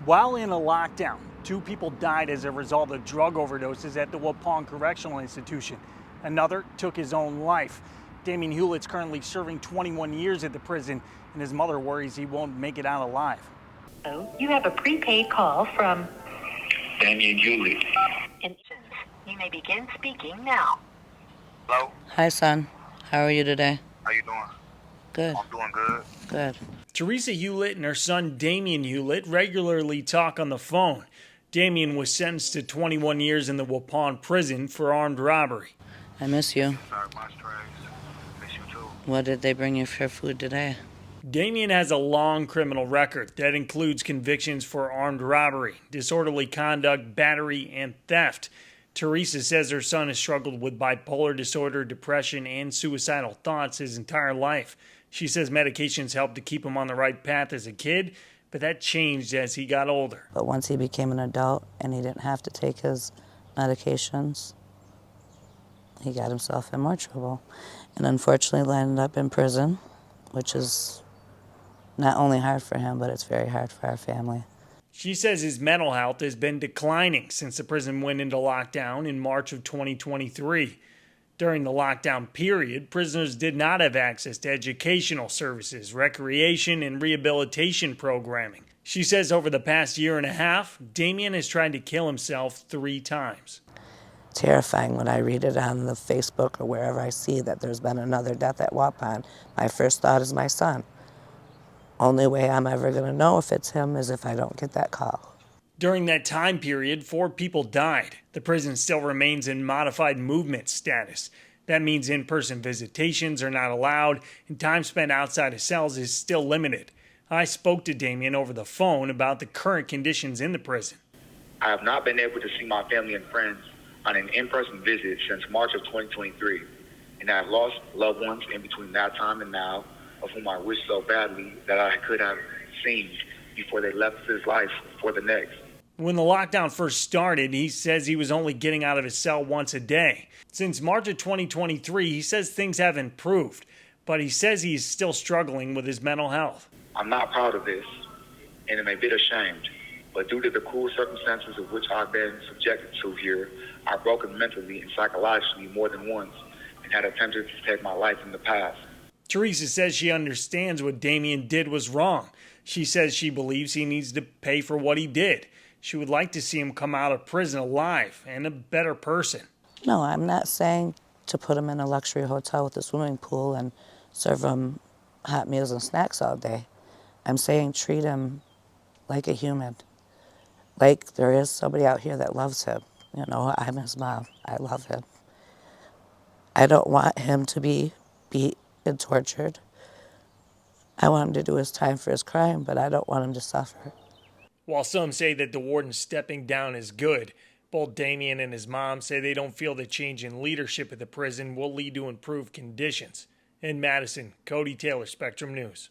While in a lockdown, 2 people died as a result of drug overdoses at the Waupun Correctional Institution. Another took his own life. Damien Hewlett's currently serving 21 years at the prison, and his mother worries he won't make it out alive. Oh, you have a prepaid call from Damien Hewlett. You may begin speaking now. Hello? Hi, son. How are you today? How you doing? Good. I'm doing good. Good. Tresa Hewlett and her son Damien Hewlett regularly talk on the phone. Damien was sentenced to 21 years in the Waupun prison for armed robbery. I miss you. Sorry, my strays. Miss you too. What did they bring you for food today? Damien has a long criminal record that includes convictions for armed robbery, disorderly conduct, battery, and theft. Tresa says her son has struggled with bipolar disorder, depression, and suicidal thoughts his entire life. She says medications helped to keep him on the right path as a kid, but that changed as he got older. But once he became an adult and he didn't have to take his medications, he got himself in more trouble. And unfortunately landed up in prison, which is not only hard for him, but it's very hard for our family. She says his mental health has been declining since the prison went into lockdown in March of 2023. During the lockdown period, prisoners did not have access to educational services, recreation, and rehabilitation programming. She says over the past year and a half, Damien has tried to kill himself 3 times. Terrifying when I read it on the Facebook or wherever I see that there's been another death at Waupun. My first thought is my son. Only way I'm ever going to know if it's him is if I don't get that call. During that time period, 4 people died. The prison still remains in modified movement status. That means in-person visitations are not allowed, and time spent outside of cells is still limited. I spoke to Damien over the phone about the current conditions in the prison. I have not been able to see my family and friends on an in-person visit since March of 2023, and I have lost loved ones in between that time and now, of whom I wish so badly that I could have seen before they left this life for the next. When the lockdown first started, he says he was only getting out of his cell once a day. Since March of 2023, he says things have improved, but he says he is still struggling with his mental health. I'm not proud of this, and am a bit ashamed, but due to the cruel circumstances of which I've been subjected to here, I've broken mentally and psychologically more than once, and had attempted to take my life in the past. Tresa says she understands what Damien did was wrong. She says she believes he needs to pay for what he did. She would like to see him come out of prison alive and a better person. No, I'm not saying to put him in a luxury hotel with a swimming pool and serve him hot meals and snacks all day. I'm saying treat him like a human. Like there is somebody out here that loves him. You know, I'm his mom. I love him. I don't want him to be beat and tortured. I want him to do his time for his crime, but I don't want him to suffer. While some say that the warden stepping down is good, both Damien and his mom say they don't feel the change in leadership at the prison will lead to improved conditions. In Madison, Cody Taylor, Spectrum News.